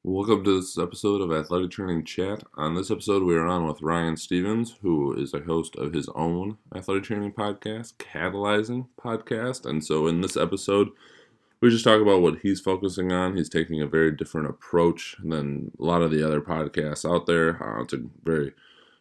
Welcome to this episode of Athletic Training Chat. On this episode, we are on with Ryan Stevens, who is a host of his own athletic training podcast, Catalyzing podcast. And so in this episode, we just talk about what he's focusing on. He's taking a very different approach than a lot of the other podcasts out there. It's a very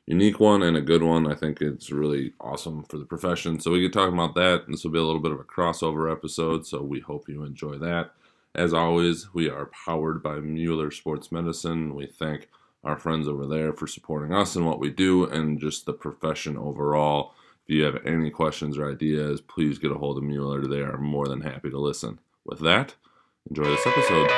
unique one and a good one. I think it's really awesome for the profession. So we get talking about that. This will be a little bit of a crossover episode, so we hope you enjoy that. As always, we are powered by Mueller Sports Medicine. We thank our friends over there for supporting us and what we do and just the profession overall. If you have any questions or ideas, please get a hold of Mueller. They are more than happy to listen. With that, enjoy this episode.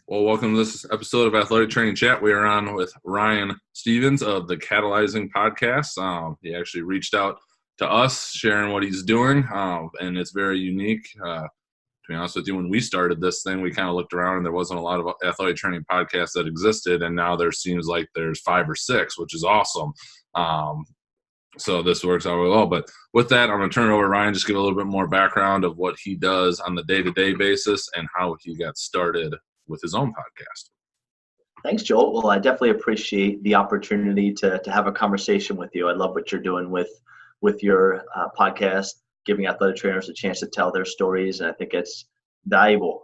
Welcome to this episode of Athletic Training Chat. We are on with Ryan Stevens of the Catalyzing podcast. He actually reached out to us, sharing what he's doing, and it's very unique. To be honest with you, when we started this thing, we kind of looked around and there wasn't a lot of athletic training podcasts that existed, and now there seems like there's 5 or 6, which is awesome. So this works out really well. But with that, I'm going to turn it over to Ryan, just give a little bit more background of what he does on the day-to-day basis and how he got started with his own podcast. Thanks, Joel. Well, I definitely appreciate the opportunity to have a conversation with you. I love what you're doing with your podcast, giving athletic trainers a chance to tell their stories, and I think it's valuable.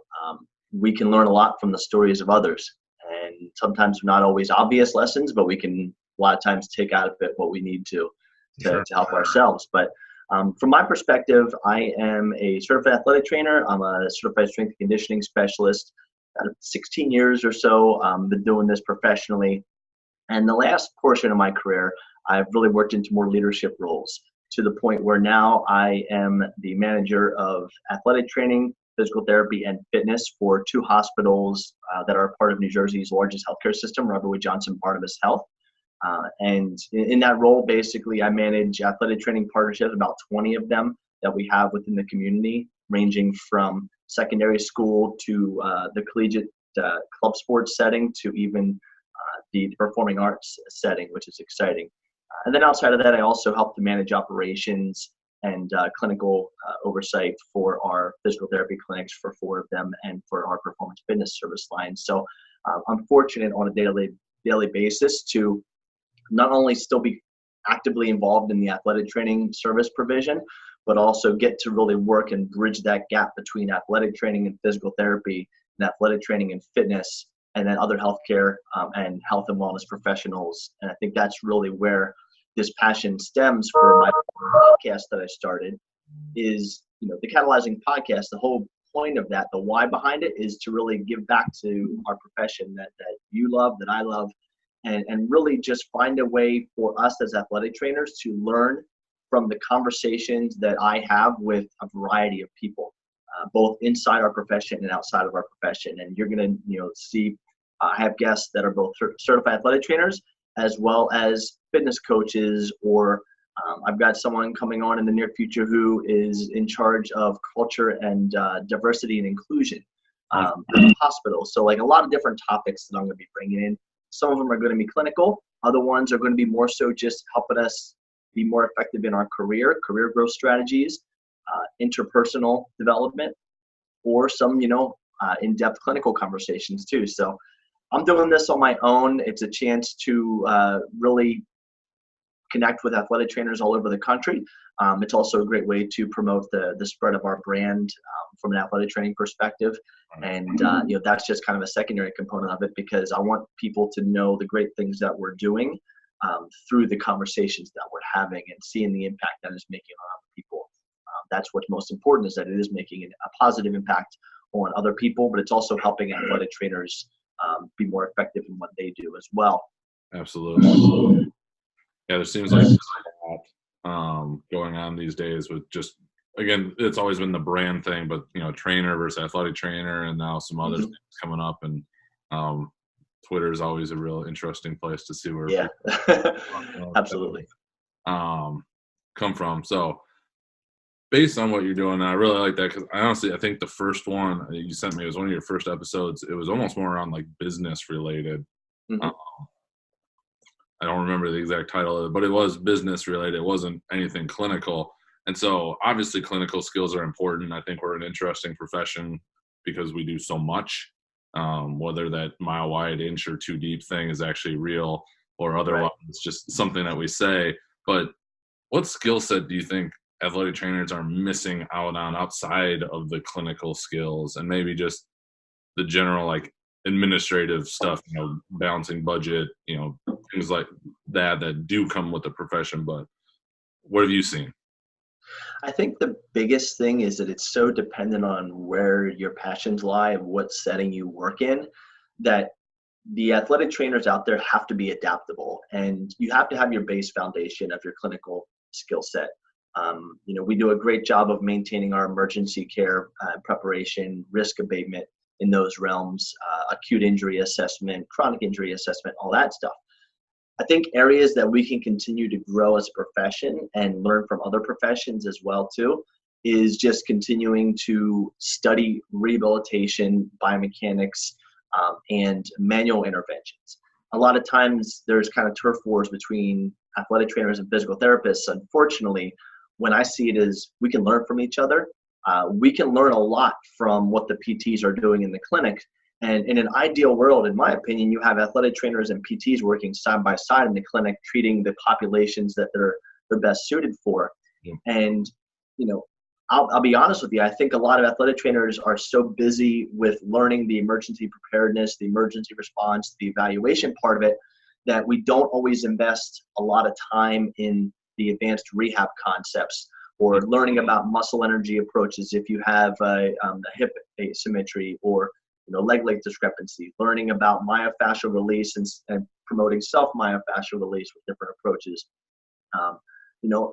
We can learn a lot from the stories of others, and sometimes not always obvious lessons, but we can a lot of times take out of it what we need to help ourselves. But from my perspective, I am a certified athletic trainer. I'm a certified strength and conditioning specialist. 16 years or so, been doing this professionally. And the last portion of my career, I've really worked into more leadership roles to the point where now I am the manager of athletic training, physical therapy, and fitness for 2 hospitals that are part of New Jersey's largest healthcare system, Robert Wood Johnson Barnabas Health. And in that role, basically, I manage athletic training partnerships, about 20 of them that we have within the community, ranging from secondary school to the collegiate club sports setting to even the performing arts setting, which is exciting. And then outside of that, I also help to manage operations and clinical oversight for our physical therapy clinics for 4 of them and for our performance fitness service line. So I'm fortunate on a daily basis to not only still be actively involved in the athletic training service provision, but also get to really work and bridge that gap between athletic training and physical therapy and athletic training and fitness, and then other healthcare and health and wellness professionals. And I think that's really where this passion stems for my podcast that I started is, the Catalyzing podcast. The whole point of that, the why behind it, is to really give back to our profession that you love, that I love, and really just find a way for us as athletic trainers to learn from the conversations that I have with a variety of people, both inside our profession and outside of our profession. And you're going to, see I have guests that are both certified athletic trainers as well as fitness coaches, or I've got someone coming on in the near future who is in charge of culture and diversity and inclusion at the hospital. So like a lot of different topics that I'm going to be bringing in. Some of them are going to be clinical. Other ones are going to be more so just helping us be more effective in our career growth strategies, interpersonal development, or some, in-depth clinical conversations too. So I'm doing this on my own. It's a chance to really connect with athletic trainers all over the country. It's also a great way to promote the spread of our brand from an athletic training perspective. And, that's just kind of a secondary component of it, because I want people to know the great things that we're doing through the conversations that we're having and seeing the impact that it's making on other people. That's what's most important, is that it is making a positive impact on other people, but it's also helping athletic trainers be more effective in what they do as well. Absolutely. Yeah, there seems like there's a lot going on these days with just, again, it's always been the brand thing, but, trainer versus athletic trainer, and now some other things coming up. And Twitter is always a real interesting place to see where Yeah, people absolutely. come from. So based on what you're doing, I really like that because I think the first one you sent me was one of your first episodes. It was almost more around like business related. Mhm. I don't remember the exact title of it, but it was business related. It wasn't anything clinical. And so obviously clinical skills are important. I think we're an interesting profession because we do so much, whether that mile wide, inch or two deep thing is actually real or otherwise Right. it's just something that we say. But what skill set do you think athletic trainers are missing out on outside of the clinical skills and maybe just the general like administrative stuff, balancing budget, things like that do come with the profession, but what have you seen? I think the biggest thing is that it's so dependent on where your passions lie and what setting you work in, that the athletic trainers out there have to be adaptable, and you have to have your base foundation of your clinical skill set. We do a great job of maintaining our emergency care preparation, risk abatement in those realms, acute injury assessment, chronic injury assessment, all that stuff. I think areas that we can continue to grow as a profession and learn from other professions as well too is just continuing to study rehabilitation, biomechanics, and manual interventions. A lot of times there's kind of turf wars between athletic trainers and physical therapists. Unfortunately, when I see it is we can learn from each other. We can learn a lot from what the PTs are doing in the clinic. And in an ideal world, in my opinion, you have athletic trainers and PTs working side by side in the clinic, treating the populations that they're best suited for. Yeah. And, I'll be honest with you. I think a lot of athletic trainers are so busy with learning the emergency preparedness, the emergency response, the evaluation part of it, that we don't always invest a lot of time in the advanced rehab concepts or learning about muscle energy approaches if you have a hip asymmetry or leg length discrepancy, learning about myofascial release and promoting self-myofascial release with different approaches.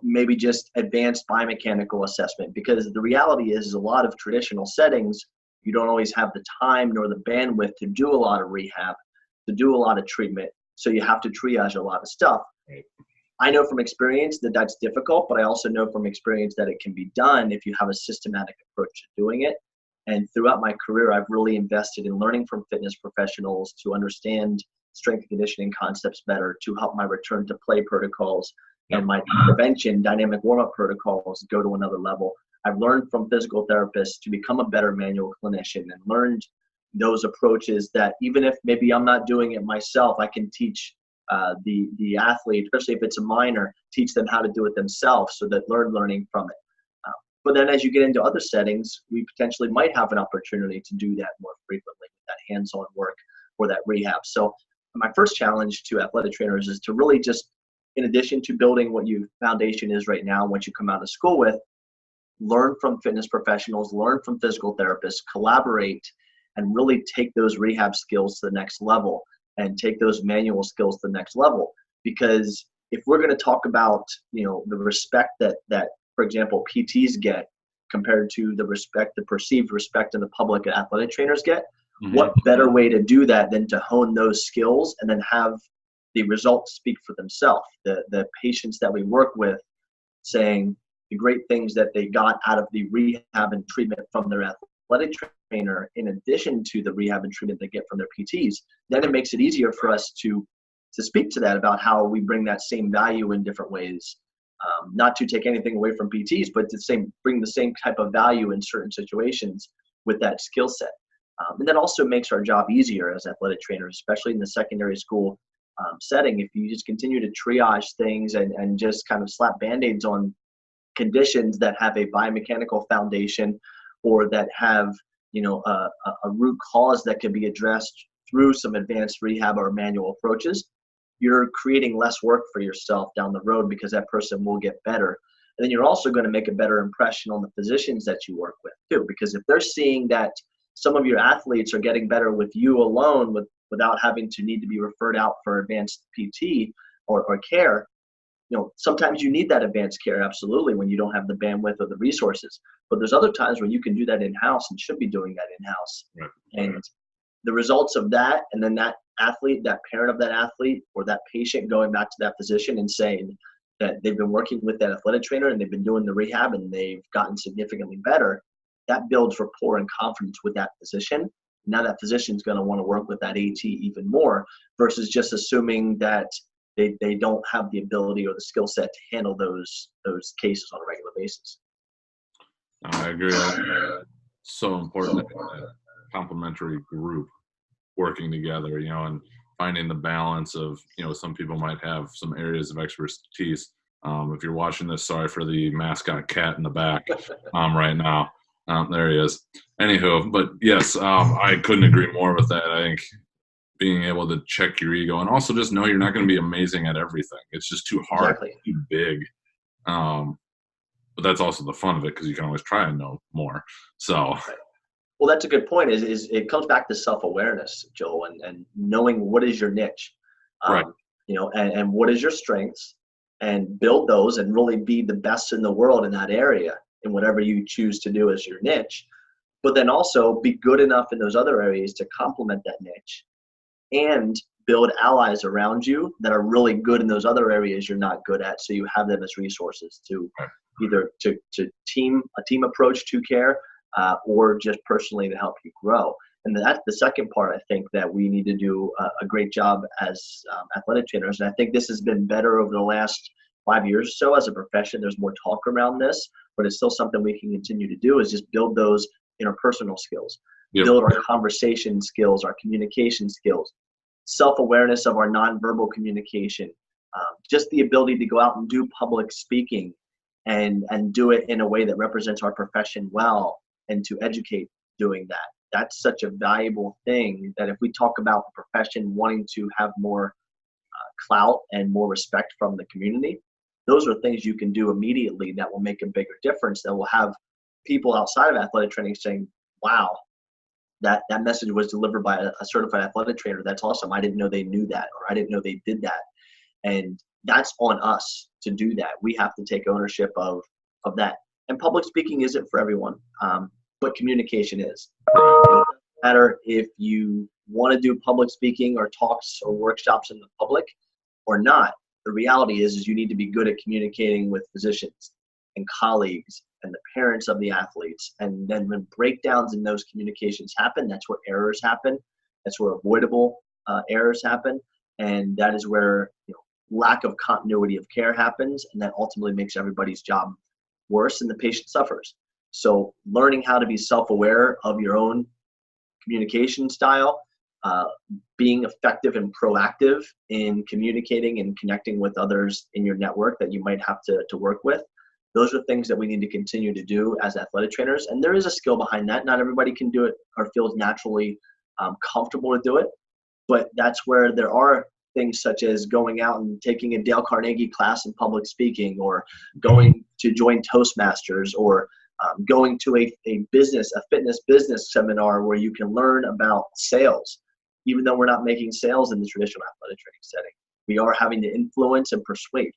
Maybe just advanced biomechanical assessment, because the reality is a lot of traditional settings, you don't always have the time nor the bandwidth to do a lot of rehab, to do a lot of treatment. So you have to triage a lot of stuff. Right. I know from experience that that's difficult, but I also know from experience that it can be done if you have a systematic approach to doing it. And throughout my career, I've really invested in learning from fitness professionals to understand strength and conditioning concepts better, to help my return to play protocols and my prevention dynamic warm-up protocols go to another level. I've learned from physical therapists to become a better manual clinician and learned those approaches that even if maybe I'm not doing it myself, I can teach the athlete, especially if it's a minor, teach them how to do it themselves so that they're learning from it. But then as you get into other settings, we potentially might have an opportunity to do that more frequently with that hands-on work or that rehab. So my first challenge to athletic trainers is to really just, in addition to building what your foundation is right now, once you come out of school with, learn from fitness professionals, learn from physical therapists, collaborate, and really take those rehab skills to the next level and take those manual skills to the next level. Because if we're going to talk about, the respect that, for example, PTs get compared to the perceived respect in the public that athletic trainers get, what better way to do that than to hone those skills and then have the results speak for themselves? The patients that we work with saying the great things that they got out of the rehab and treatment from their athletic trainer, in addition to the rehab and treatment they get from their PTs, then it makes it easier for us to speak to that about how we bring that same value in different ways. Not to take anything away from PTs, but to bring the same type of value in certain situations with that skill set. And that also makes our job easier as athletic trainers, especially in the secondary school setting. If you just continue to triage things and just kind of slap Band-Aids on conditions that have a biomechanical foundation or that have, a root cause that can be addressed through some advanced rehab or manual approaches, you're creating less work for yourself down the road because that person will get better. And then you're also going to make a better impression on the physicians that you work with too, because if they're seeing that some of your athletes are getting better with you alone without having to need to be referred out for advanced PT or care, sometimes you need that advanced care, absolutely, when you don't have the bandwidth or the resources. But there's other times where you can do that in-house and should be doing that in-house. Right. And the results of that, and then that athlete, that parent of that athlete, or that patient going back to that physician and saying that they've been working with that athletic trainer and they've been doing the rehab and they've gotten significantly better, that builds rapport and confidence with that physician. Now that physician's going to want to work with that AT even more versus just assuming that they don't have the ability or the skill set to handle those cases on a regular basis. I agree. So important to have that complementary group working together, and finding the balance of, some people might have some areas of expertise. If you're watching this, sorry for the mascot cat in the back right now. There he is. Anywho, but yes, I couldn't agree more with that. I think being able to check your ego and also just know you're not going to be amazing at everything. It's just too hard, Exactly. too big. But that's also the fun of it because you can always try and know more. So, right. Well, that's a good point. Is it comes back to self-awareness, Joel, and knowing what is your niche, right. And what is your strengths, and build those and really be the best in the world in that area in whatever you choose to do as your niche. But then also be good enough in those other areas to complement that niche, and build allies around you that are really good in those other areas you're not good at, so you have them as resources to either to team approach to care, or just personally to help you grow. And that's the second part, I think, that we need to do a great job as athletic trainers. And I think this has been better over the last 5 years or so as a profession. There's more talk around this, but it's still something we can continue to do, is just build those interpersonal skills, build our conversation skills, our communication skills, self-awareness of our nonverbal communication, just the ability to go out and do public speaking and do it in a way that represents our profession well, and to educate doing that. That's such a valuable thing that if we talk about the profession wanting to have more clout and more respect from the community, those are things you can do immediately that will make a bigger difference, that will have people outside of athletic training saying, wow, that message was delivered by a certified athletic trainer. That's awesome. I didn't know they knew that, or I didn't know they did that. And that's on us to do that. We have to take ownership of that. And public speaking isn't for everyone, but communication is. It doesn't matter if you want to do public speaking or talks or workshops in the public or not. The reality is you need to be good at communicating with physicians and colleagues and the parents of the athletes. And then when breakdowns in those communications happen, that's where errors happen. That's where avoidable errors happen. And that is where lack of continuity of care happens. And that ultimately makes everybody's job worse and the patient suffers. So learning how to be self-aware of your own communication style, being effective and proactive in communicating and connecting with others in your network that you might have to work with. Those are things that we need to continue to do as athletic trainers. And there is a skill behind that. Not everybody can do it or feels naturally comfortable to do it. But that's where there are things such as going out and taking a Dale Carnegie class in public speaking, or going to join Toastmasters, or going to a fitness business seminar where you can learn about sales. Even though we're not making sales in the traditional athletic training setting, we are having to influence and persuade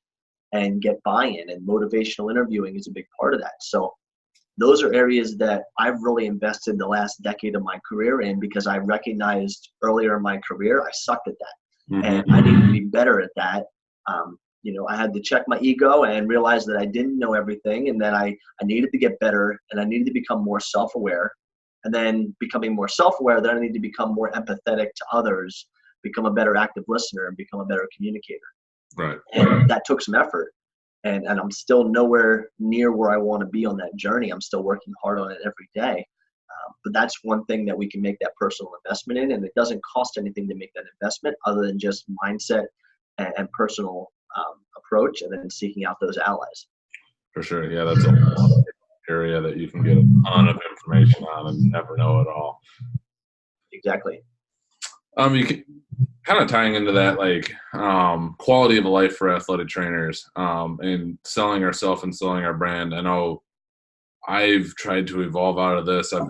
and get buy-in, and motivational interviewing is a big part of that. So those are areas that I've really invested the last decade of my career in, because I recognized earlier in my career I sucked at that. Mm-hmm. And I needed to be better at that. I had to check my ego and realize that I didn't know everything, and that I needed to get better, and I needed to become more self-aware. And then becoming more self-aware, then I need to become more empathetic to others, become a better active listener, and become a better communicator. Right. And that took some effort. And I'm still nowhere near where I want to be on that journey. I'm still working hard on it every day. But that's one thing that we can make that personal investment in. And it doesn't cost anything to make that investment other than just mindset and personal approach, and then seeking out those allies. For sure. Yeah, that's a area that you can get a ton of information on and never know it all. Exactly. You can kind of tying into that, like quality of life for athletic trainers, and selling ourselves and selling our brand. I know I've tried to evolve out of this. I've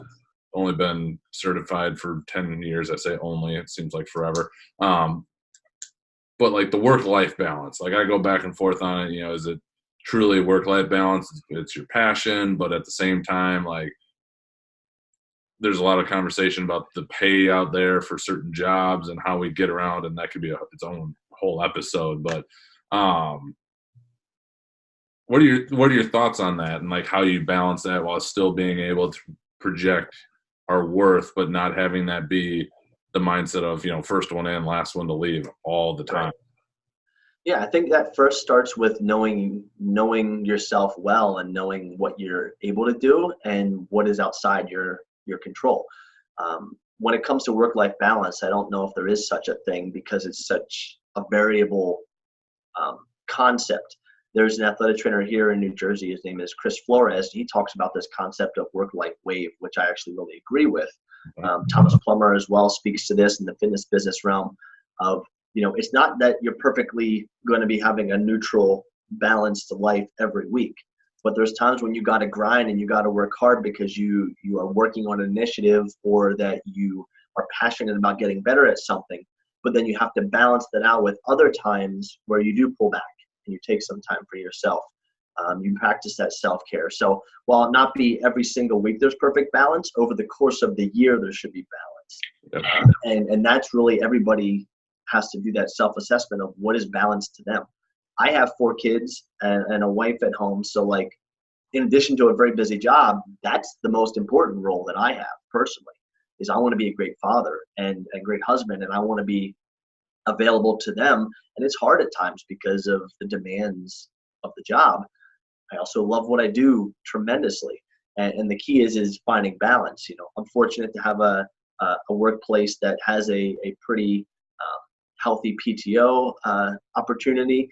only been certified for 10 years. I say only, it seems like forever. But like the work-life balance, like I go back and forth on it, is it truly work-life balance? It's your passion, but at the same time, like there's a lot of conversation about the pay out there for certain jobs and how we get around, and that could be its own whole episode. But what are your thoughts on that, and like how you balance that while still being able to project our worth, but not having that be the mindset of, first one in, last one to leave all the time? Right. Yeah, I think that first starts with knowing yourself well and knowing what you're able to do and what is outside your control. When it comes to work-life balance, I don't know if there is such a thing because it's such a variable concept. There's an athletic trainer here in New Jersey. His name is Chris Flores. He talks about this concept of work-life wave, which I actually really agree with. Thomas Plummer as well speaks to this in the fitness business realm of, it's not that you're perfectly going to be having a neutral, balanced life every week, but there's times when you got to grind and you got to work hard because you are working on an initiative or that you are passionate about getting better at something. But then you have to balance that out with other times where you do pull back and you take some time for yourself. You practice that self-care. So while it not be every single week there's perfect balance, over the course of the year there should be balance. And that's really, everybody has to do that self-assessment of what is balance to them. I have 4 kids and a wife at home. So like, in addition to a very busy job, that's the most important role that I have personally, is I want to be a great father and a great husband, and I want to be available to them. And it's hard at times because of the demands of the job. I also love what I do tremendously. And the key is finding balance. I'm fortunate to have a workplace that has a pretty healthy PTO opportunity.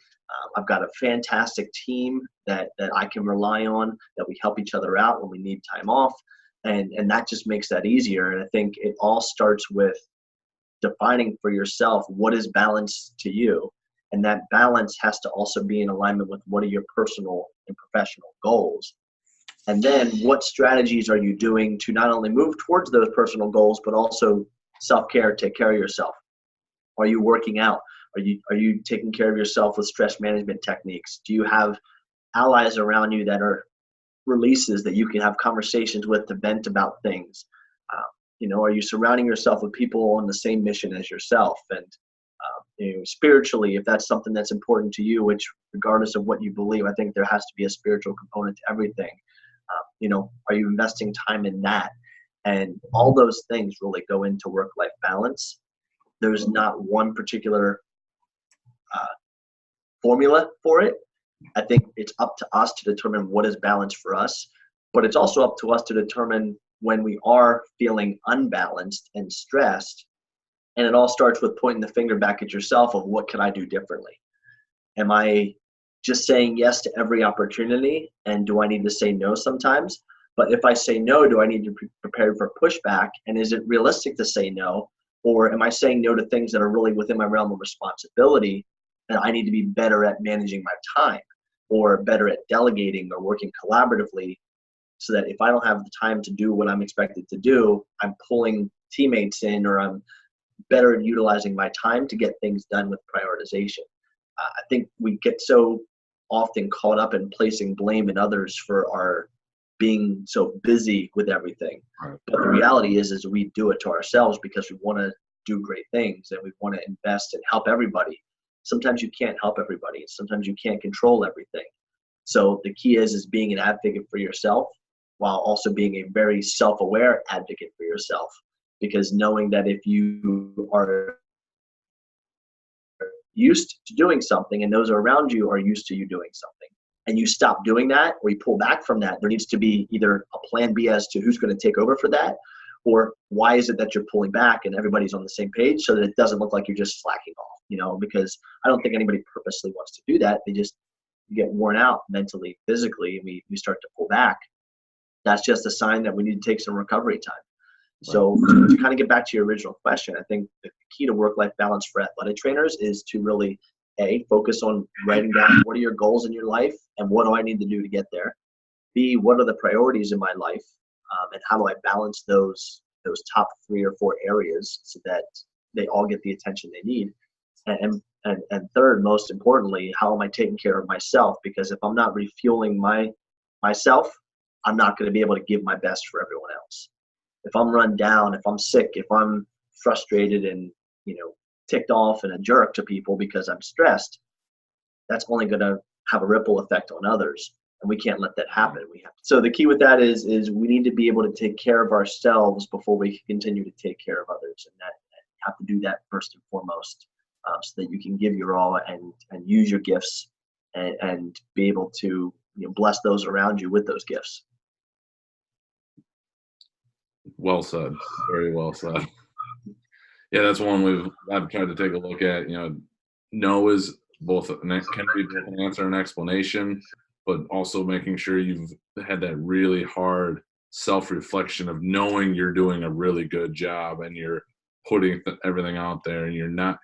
I've got a fantastic team that I can rely on, that we help each other out when we need time off. And that just makes that easier. And I think it all starts with defining for yourself what is balance to you. And that balance has to also be in alignment with what are your personal and professional goals. And then what strategies are you doing to not only move towards those personal goals, but also self-care, take care of yourself? Are you working out? Are you taking care of yourself with stress management techniques? Do you have allies around you that are releases that you can have conversations with to vent about things? Are you surrounding yourself with people on the same mission as yourself? And spiritually, if that's something that's important to you, which regardless of what you believe, I think there has to be a spiritual component to everything. Are you investing time in that? And all those things really go into work-life balance. There's not one particular formula for it. I think it's up to us to determine what is balance for us, but it's also up to us to determine when we are feeling unbalanced and stressed. And it all starts with pointing the finger back at yourself of what can I do differently? Am I just saying yes to every opportunity? And do I need to say no sometimes? But if I say no, do I need to be prepared for pushback? And is it realistic to say no? Or am I saying no to things that are really within my realm of responsibility and I need to be better at managing my time or better at delegating or working collaboratively, so that if I don't have the time to do what I'm expected to do, I'm pulling teammates in, or I'm better at utilizing my time to get things done with prioritization. I think we get so often caught up in placing blame in others for our being so busy with everything. But the reality is we do it to ourselves because we want to do great things and we want to invest and help everybody. Sometimes you can't help everybody. Sometimes you can't control everything. So the key is being an advocate for yourself while also being a very self-aware advocate for yourself. Because knowing that if you are used to doing something and those around you are used to you doing something, and you stop doing that or you pull back from that, there needs to be either a plan B as to who's going to take over for that, or why is it that you're pulling back and everybody's on the same page so that it doesn't look like you're just slacking off, because I don't think anybody purposely wants to do that. They just get worn out mentally, physically, and we start to pull back. That's just a sign that we need to take some recovery time. So to kind of get back to your original question, I think the key to work-life balance for athletic trainers is to really, A, focus on writing down what are your goals in your life and what do I need to do to get there. B, what are the priorities in my life, and how do I balance those top 3 or 4 areas so that they all get the attention they need. And third, most importantly, how am I taking care of myself? Because if I'm not refueling myself, I'm not going to be able to give my best for everyone else. if I'm run down, if I'm sick, if I'm frustrated and, ticked off and a jerk to people because I'm stressed, that's only going to have a ripple effect on others. And we can't let that happen. So the key with that is we need to be able to take care of ourselves before we can continue to take care of others. And that you have to do that first and foremost, so that you can give your all and use your gifts and be able to bless those around you with those gifts. Well said. Very well said. Yeah, that's one I've tried to take a look at. No is can be both an answer and explanation, but also making sure you've had that really hard self-reflection of knowing you're doing a really good job and you're putting everything out there, and you're not,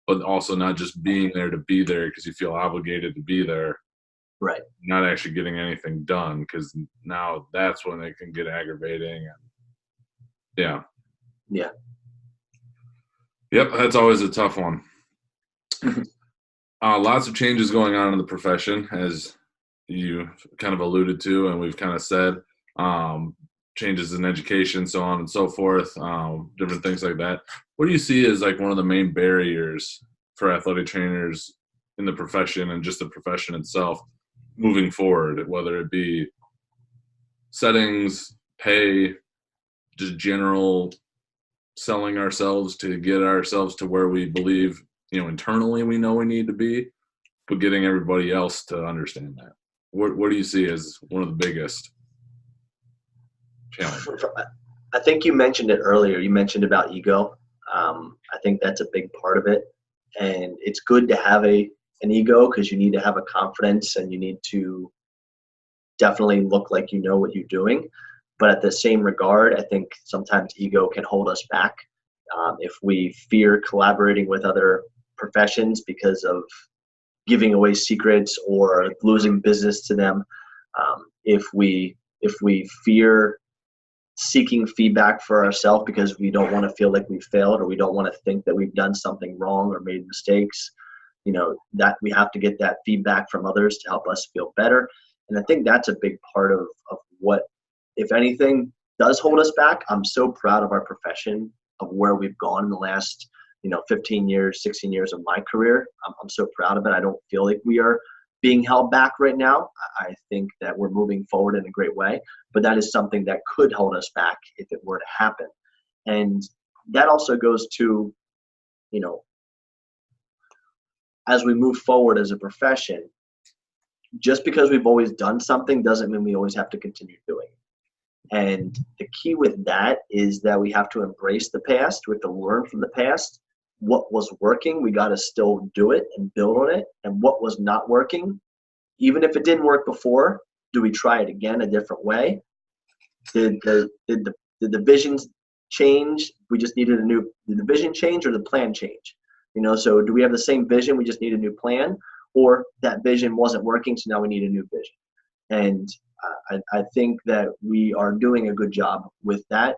but also not just being there to be there because you feel obligated to be there. Right. Not actually getting anything done, because now that's when it can get aggravating. Yeah. Yep, that's always a tough one. Lots of changes going on in the profession, as you kind of alluded to, and we've kind of said, changes in education, so on and so forth, different things like that. What do you see as like one of the main barriers for athletic trainers in the profession and just the profession itself moving forward, whether it be settings, pay, just general selling ourselves to get ourselves to where we believe, internally we know we need to be, but getting everybody else to understand that? What do you see as one of the biggest challenges? I think you mentioned it earlier. You mentioned about ego. I think that's a big part of it. And it's good to have an ego, because you need to have a confidence and you need to definitely look like you know what you're doing. But at the same regard, I think sometimes ego can hold us back. If we fear collaborating with other professions because of giving away secrets or losing business to them, if we fear seeking feedback for ourselves because we don't want to feel like we've failed, or we don't want to think that we've done something wrong or made mistakes, that we have to get that feedback from others to help us feel better. And I think that's a big part of what, if anything, does hold us back. I'm so proud of our profession, of where we've gone in the last 15 years, 16 years of my career. I'm so proud of it. I don't feel like we are being held back right now. I think that we're moving forward in a great way, but that is something that could hold us back if it were to happen. And that also goes to, as we move forward as a profession, just because we've always done something doesn't mean we always have to continue doing it. And the key with that is that we have to embrace the past. We have to learn from the past. What was working, we got to still do it and build on it. And what was not working, even if it didn't work before, do we try it again a different way? Did the visions change? We just needed did the vision change or the plan change? So do we have the same vision? We just need a new plan, or that vision wasn't working, so now we need a new vision. And I think that we are doing a good job with that.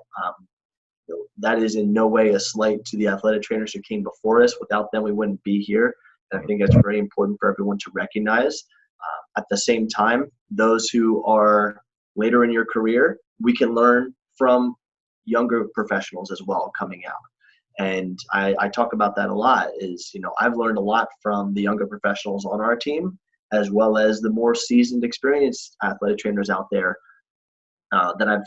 That is in no way a slight to the athletic trainers who came before us. Without them, we wouldn't be here. And I think that's very important for everyone to recognize. At the same time, those who are later in your career, we can learn from younger professionals as well coming out. And I talk about that a lot. I've learned a lot from the younger professionals on our team, as well as the more seasoned, experienced athletic trainers out there that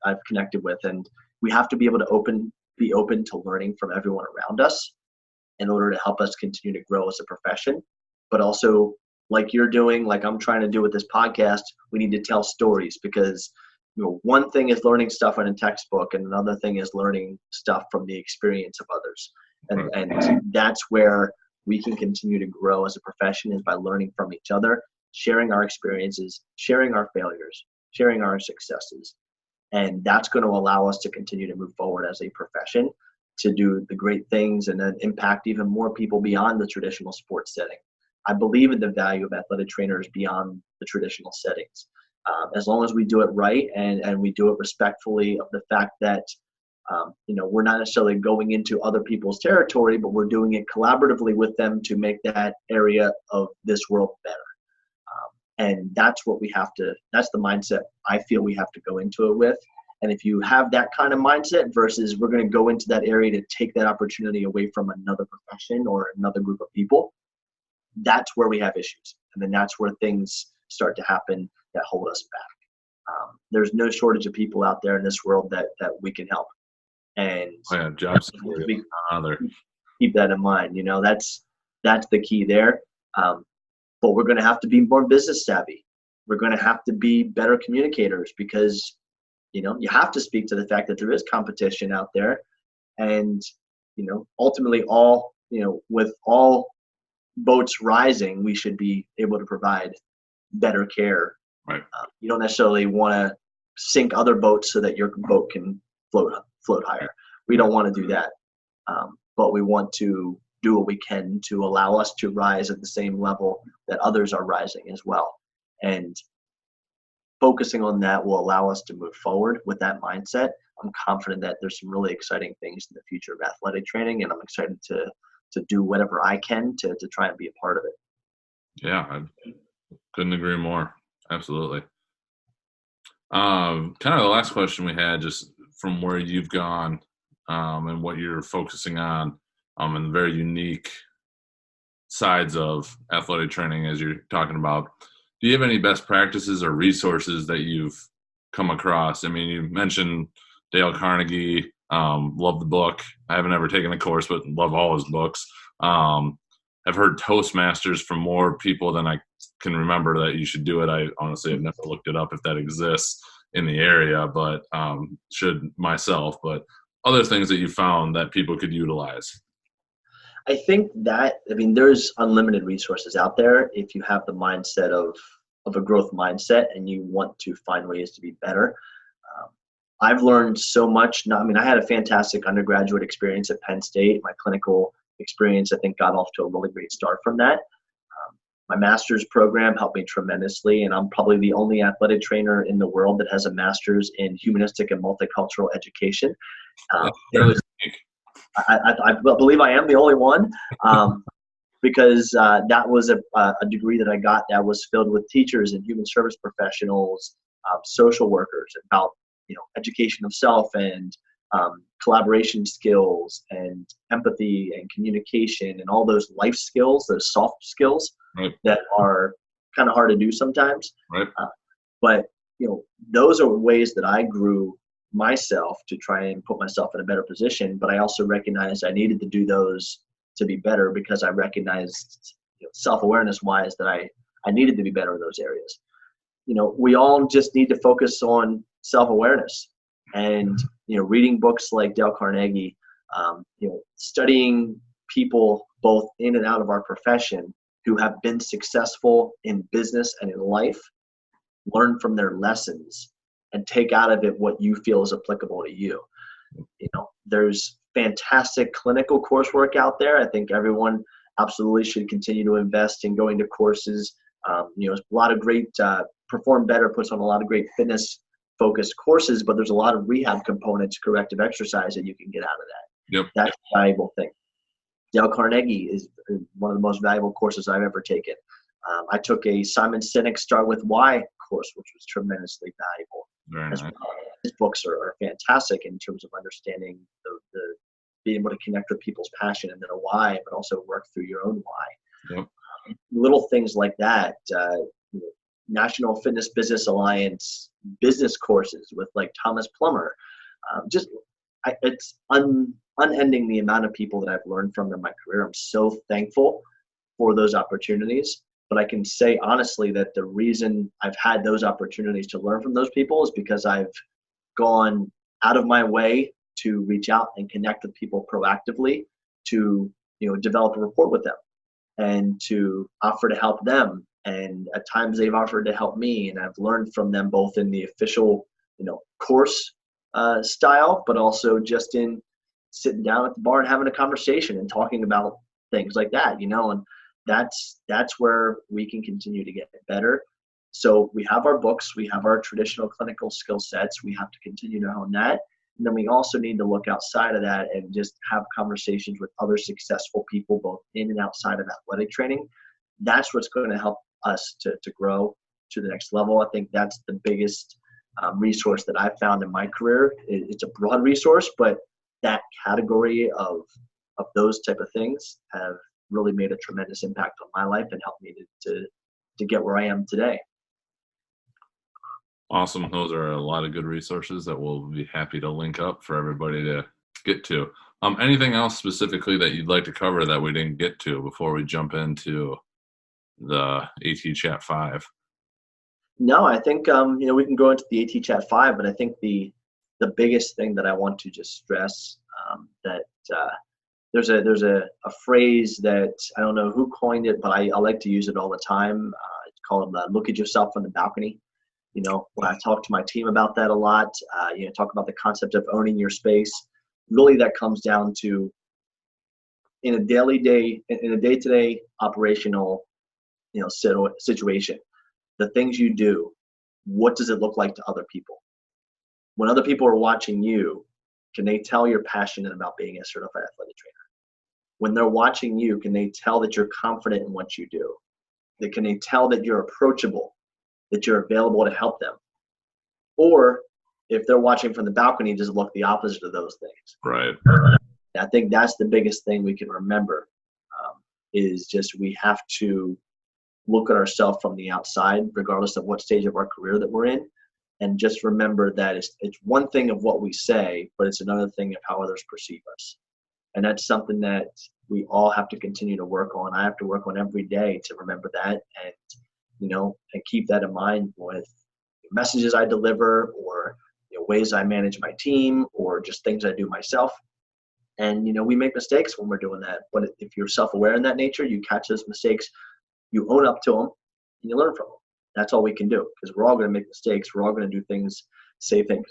I've connected with. And we have to be able to be open to learning from everyone around us in order to help us continue to grow as a profession. But also, like you're doing, like I'm trying to do with this podcast, we need to tell stories, because one thing is learning stuff in a textbook, and another thing is learning stuff from the experience of others. And that's where we can continue to grow as a profession, is by learning from each other, sharing our experiences, sharing our failures, sharing our successes. And that's going to allow us to continue to move forward as a profession, to do the great things and then impact even more people beyond the traditional sports setting. I believe in the value of athletic trainers beyond the traditional settings. As long as we do it right and we do it respectfully of the fact that, we're not necessarily going into other people's territory, but we're doing it collaboratively with them to make that area of this world better. And that's what that's the mindset I feel we have to go into it with. And if you have that kind of mindset versus we're going to go into that area to take that opportunity away from another profession or another group of people, that's where we have issues. And then that's where things start to happen that hold us back. There's no shortage of people out there in this world that we can help. And job security. Keep that in mind. That's the key there. But we're going to have to be more business savvy. We're going to have to be better communicators because, you have to speak to the fact that there is competition out there. And, ultimately with all boats rising, we should be able to provide better care. Right. You don't necessarily want to sink other boats so that your boat can float higher. We don't want to do that. But we want to do what we can to allow us to rise at the same level that others are rising as well. And focusing on that will allow us to move forward with that mindset. I'm confident that there's some really exciting things in the future of athletic training, and I'm excited to do whatever I can to try and be a part of it. Yeah, I couldn't agree more. Absolutely. Kind of the last question we had, just from where you've gone and what you're focusing on and the very unique sides of athletic training as you're talking about. Do you have any best practices or resources that you've come across? I mean, you mentioned Dale Carnegie. Love the book. I haven't ever taken the course, but love all his books. I've heard Toastmasters from more people than I can remember that you should do it. I honestly have never looked it up if that exists in the area, but should myself. But other things that you found that people could utilize. I think there's unlimited resources out there if you have the mindset of a growth mindset and you want to find ways to be better. I've learned so much. I had a fantastic undergraduate experience at Penn State. My clinical experience, I think, got off to a really great start from that. My master's program helped me tremendously, and I'm probably the only athletic trainer in the world that has a master's in humanistic and multicultural education. I believe I am the only one because that was a degree that I got that was filled with teachers and human service professionals, social workers, about education of self and collaboration skills and empathy and communication and all those life skills, those soft skills that are kind of hard to do sometimes. Right. But those are ways that I grew myself to try and put myself in a better position. But I also recognized I needed to do those to be better because I recognized self-awareness wise that I needed to be better in those areas. We all just need to focus on self-awareness and, reading books like Dale Carnegie, studying people both in and out of our profession who have been successful in business and in life, learn from their lessons and take out of it what you feel is applicable to you. There's fantastic clinical coursework out there. I think everyone absolutely should continue to invest in going to courses. A lot of great Perform Better puts on a lot of great fitness focused courses, but there's a lot of rehab components, corrective exercise that you can get out of that. Yep. That's a valuable thing. Dale Carnegie is one of the most valuable courses I've ever taken. I took a Simon Sinek Start With Why course, which was tremendously valuable. Very nice. His books are fantastic in terms of understanding the being able to connect with people's passion and their why, but also work through your own why. Yep. Little things like that. National Fitness Business Alliance business courses with like Thomas Plummer. It's unending the amount of people that I've learned from in my career. I'm so thankful for those opportunities. But I can say honestly that the reason I've had those opportunities to learn from those people is because I've gone out of my way to reach out and connect with people proactively to, develop a rapport with them and to offer to help them. And at times they've offered to help me, and I've learned from them both in the official, course style, but also just in sitting down at the bar and having a conversation and talking about things like that, and that's where we can continue to get better. So we have our books, we have our traditional clinical skill sets, we have to continue to hone that. And then we also need to look outside of that and just have conversations with other successful people, both in and outside of athletic training. That's what's going to help us to grow to the next level. I think that's the biggest resource that I've found in my career. It's a broad resource, but that category of those type of things have really made a tremendous impact on my life and helped me to get where I am today. Awesome. Those are a lot of good resources that we'll be happy to link up for everybody to get to. Anything else specifically that you'd like to cover that we didn't get to before we jump into the AT Chat 5? No, I think we can go into the AT Chat 5, but I think the biggest thing that I want to just stress that there's a phrase that I don't know who coined it, but I like to use it all the time. It's called "Look at yourself from the balcony." When I talk to my team about that a lot, talk about the concept of owning your space. Really, that comes down to in a day-to-day operational, situation, the things you do, what does it look like to other people? When other people are watching you, can they tell you're passionate about being a certified athletic trainer? When they're watching you, can they tell that you're confident in what you do? Can they tell that you're approachable, that you're available to help them? Or if they're watching from the balcony, does it look the opposite of those things? Right. I think that's the biggest thing we can remember is just we have to look at ourselves from the outside, regardless of what stage of our career that we're in, and just remember that it's one thing of what we say, but it's another thing of how others perceive us. And that's something that we all have to continue to work on. I have to work on every day to remember that and keep that in mind with messages I deliver or ways I manage my team or just things I do myself. And, we make mistakes when we're doing that. But if you're self-aware in that nature, you catch those mistakes, you own up to them, and you learn from them. That's all we can do because we're all going to make mistakes. We're all going to do things, say things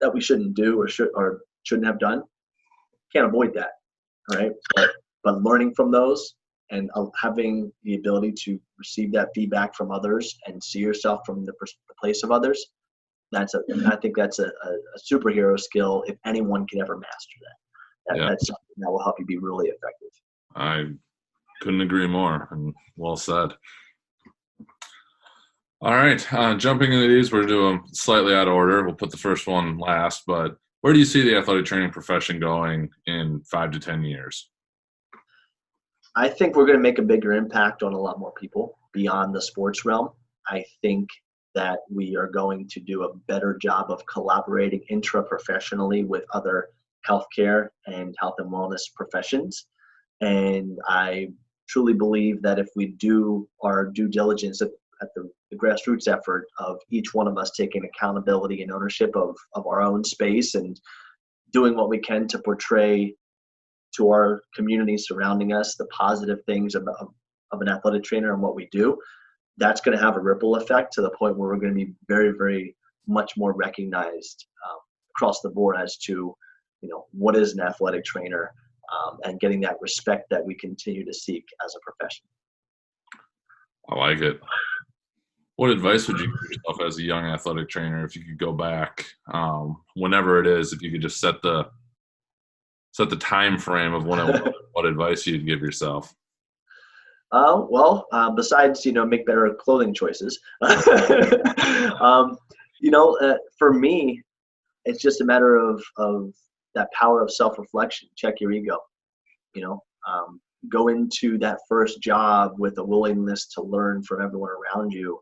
that we shouldn't do or shouldn't have done. Can't avoid that, all right? But learning from those and having the ability to receive that feedback from others and see yourself from the place of others, I think that's a superhero skill if anyone can ever master that. That's something that will help you be really effective. I couldn't agree more, and well said. All right, jumping into these, we're doing slightly out of order. We'll put the first one last, but where do you see the athletic training profession going in 5 to 10 years? I think we're going to make a bigger impact on a lot more people beyond the sports realm. I think that we are going to do a better job of collaborating intra-professionally with other healthcare and health and wellness professions. And I truly believe that if we do our due diligence at the grassroots effort of each one of us taking accountability and ownership of our own space and doing what we can to portray to our community surrounding us the positive things of an athletic trainer and what we do, that's going to have a ripple effect to the point where we're going to be very, very much more recognized across the board as to what is an athletic trainer and getting that respect that we continue to seek as a profession. I like it. What advice would you give yourself as a young athletic trainer if you could go back, whenever it is, if you could just set the time frame of what advice you'd give yourself? Besides, make better clothing choices, for me, it's just a matter of that power of self-reflection. Check your ego, go into that first job with a willingness to learn from everyone around you.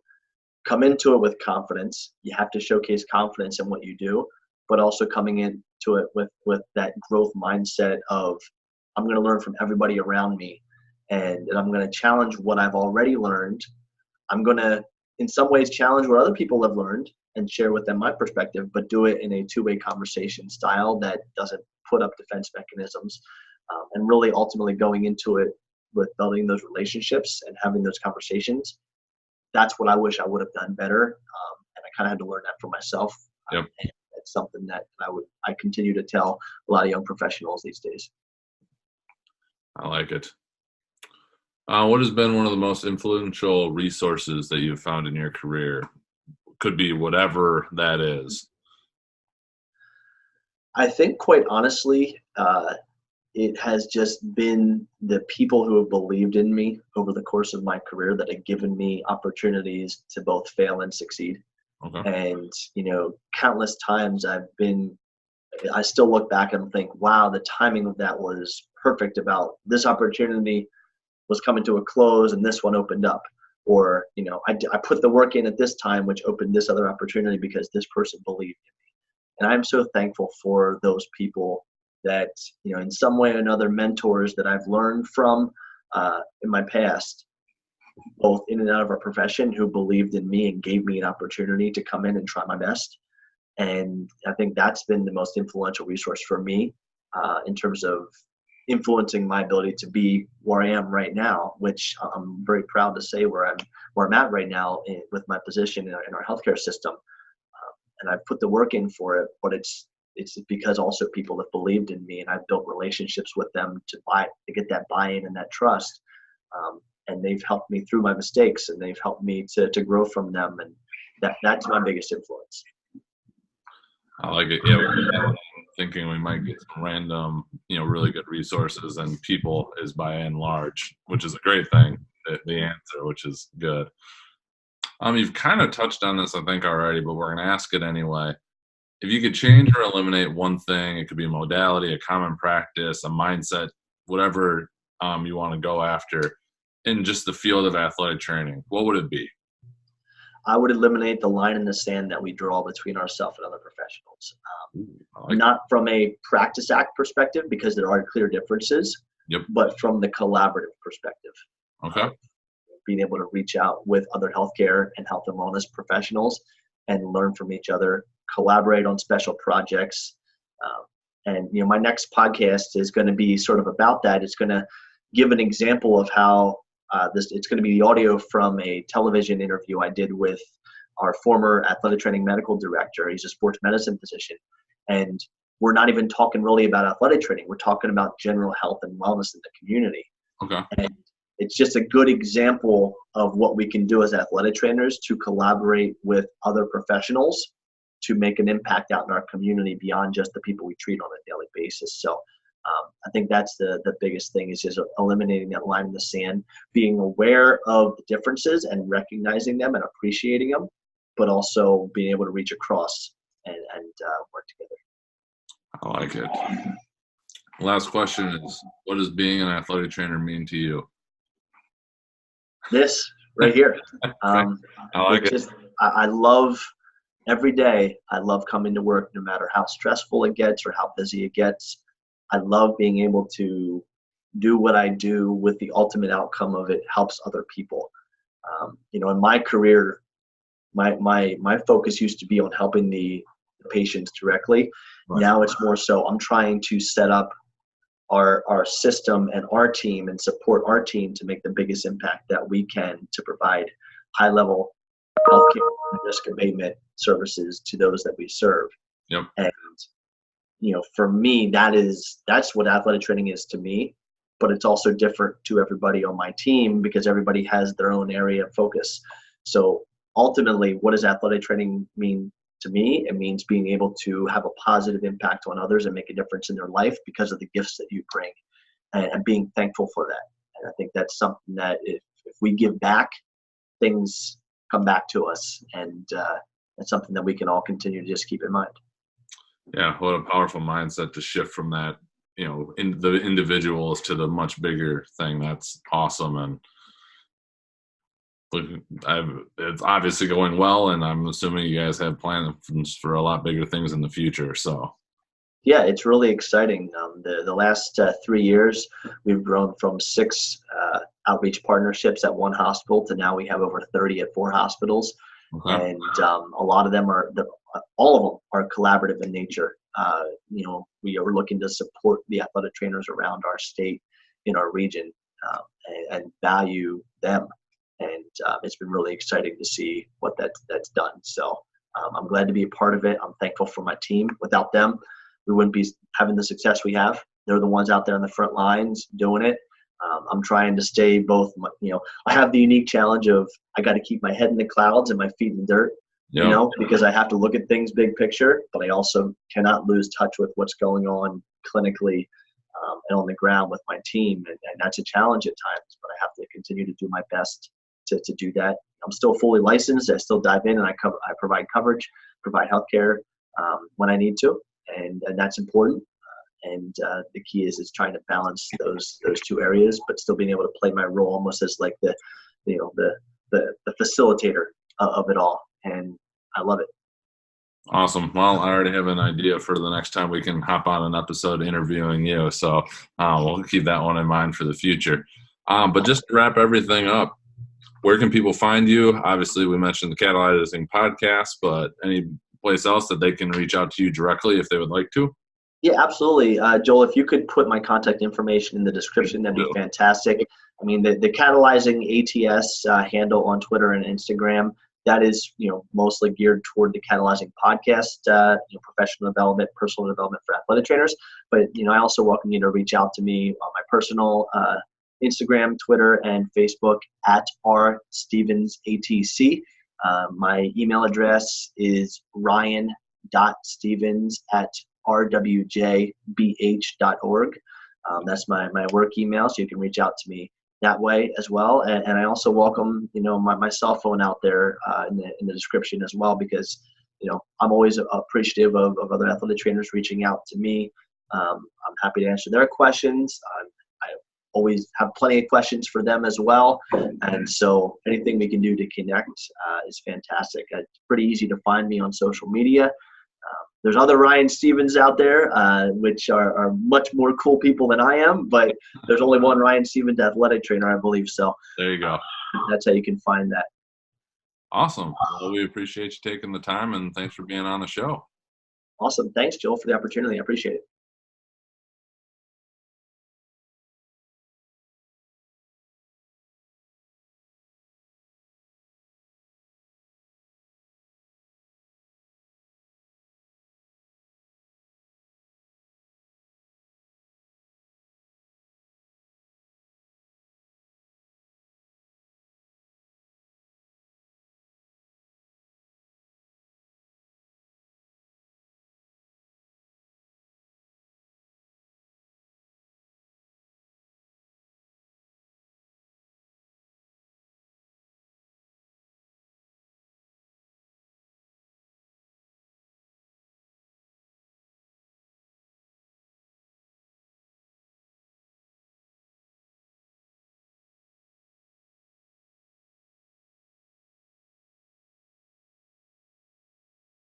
Come into it with confidence. You have to showcase confidence in what you do, but also coming into it with that growth mindset of I'm going to learn from everybody around me, and I'm going to challenge what I've already learned. I'm going to, in some ways, challenge what other people have learned and share with them my perspective, but do it in a two-way conversation style that doesn't put up defense mechanisms, and really ultimately going into it with building those relationships and having those conversations. That's what I wish I would have done better, and I kind of had to learn that for myself. Yep. And it's something that I continue to tell a lot of young professionals these days. I like it. What has been one of the most influential resources that you've found in your career? Could be whatever that is. I think, quite honestly, it has just been the people who have believed in me over the course of my career that have given me opportunities to both fail and succeed. Okay. And, countless times I still look back and think, wow, the timing of that was perfect. About this opportunity was coming to a close and this one opened up. Or, I put the work in at this time, which opened this other opportunity because this person believed in me. And I'm so thankful for those people that, in some way or another, mentors that I've learned from in my past, both in and out of our profession, who believed in me and gave me an opportunity to come in and try my best. And I think that's been the most influential resource for me in terms of influencing my ability to be where I am right now, which I'm very proud to say where I'm at right now with my position in our healthcare system. And I've put the work in for it, but it's because also people have believed in me, and I've built relationships with them to get that buy-in and that trust. And they've helped me through my mistakes, and they've helped me to grow from them. And that's my biggest influence. I like it. Yeah, I'm thinking we might get some random, really good resources, and people is by and large, which is a great thing. The answer, which is good. You've kind of touched on this, I think, already, but we're going to ask it anyway. If you could change or eliminate one thing, it could be a modality, a common practice, a mindset, whatever you want to go after in just the field of athletic training, what would it be? I would eliminate the line in the sand that we draw between ourselves and other professionals. Not from a practice act perspective, because there are clear differences, Yep. but from the collaborative perspective. Okay. Being able to reach out with other healthcare and health and wellness professionals and learn from each other, collaborate on special projects. And my next podcast is going to be sort of about that. It's going to give an example of how it's going to be the audio from a television interview I did with our former athletic training medical director. He's a sports medicine physician. And we're not even talking really about athletic training. We're talking about general health and wellness in the community. Okay. And it's just a good example of what we can do as athletic trainers to collaborate with other professionals to make an impact out in our community beyond just the people we treat on a daily basis. So I think that's the biggest thing, is just eliminating that line in the sand, being aware of the differences and recognizing them and appreciating them, but also being able to reach across and work together. I like it. Last question is, what does being an athletic trainer mean to you? This right here. I like it. I love every day. I love coming to work, no matter how stressful it gets or how busy it gets. I love being able to do what I do with the ultimate outcome of it helps other people. In my career, my focus used to be on helping the patients directly. Right. Now it's more so I'm trying to set up our system and our team and support our team to make the biggest impact that we can to provide high-level healthcare and risk abatement services to those that we serve. Yep. And for me, that's what athletic training is to me, but it's also different to everybody on my team because everybody has their own area of focus. So ultimately, what does athletic training mean to me? It means being able to have a positive impact on others and make a difference in their life because of the gifts that you bring, and being thankful for that. And I think that's something that if we give back, things come back to us, and that's something that we can all continue to just keep in mind. Yeah, what a powerful mindset to shift from that, in the individuals to the much bigger thing. That's awesome. And it's obviously going well, and I'm assuming you guys have plans for a lot bigger things in the future. So, yeah, it's really exciting. The last 3 years, we've grown from 6 outreach partnerships at one hospital to now we have over 30 at 4 hospitals. Okay. And a lot of them all of them are collaborative in nature. We are looking to support the athletic trainers around our state, in our region, and value them. And it's been really exciting to see what that's done. So I'm glad to be a part of it. I'm thankful for my team. Without them, we wouldn't be having the success we have. They're the ones out there on the front lines doing it. I'm trying to stay both, I have the unique challenge of I got to keep my head in the clouds and my feet in the dirt, because I have to look at things big picture, but I also cannot lose touch with what's going on clinically and on the ground with my team. And that's a challenge at times, but I have to continue to do my best to do that I'm still fully licensed. I still dive in and I provide coverage, provide healthcare when I need to, and that's important. And the key is trying to balance those two areas, but still being able to play my role almost as like the facilitator of it all. And I love it. Awesome. Well, I already have an idea for the next time we can hop on an episode interviewing you. So we'll keep that one in mind for the future. But just to wrap everything up, where can people find you? Obviously, we mentioned the Catalyzing podcast, but any place else that they can reach out to you directly if they would like to? Yeah, absolutely. Joel, if you could put my contact information in the description, that'd be fantastic. I mean, the Catalyzing ATS handle on Twitter and Instagram, that is, mostly geared toward the Catalyzing podcast, professional development, personal development for athletic trainers. But, I also welcome you to reach out to me on my personal Instagram, Twitter, and Facebook at rstevensatc. My email address is ryan.stevens@rwjbh.org. That's my work email, so you can reach out to me that way as well. And I also welcome, my cell phone out there in the description as well, because, I'm always appreciative of other athletic trainers reaching out to me. I'm happy to answer their questions. I always have plenty of questions for them as well. And so anything we can do to connect is fantastic. It's pretty easy to find me on social media. There's other Ryan Stevens out there, which are much more cool people than I am, but there's only one Ryan Stevens athletic trainer, I believe. So there you go. That's how you can find that. Awesome. Well, we appreciate you taking the time, and thanks for being on the show. Awesome. Thanks, Joel, for the opportunity. I appreciate it.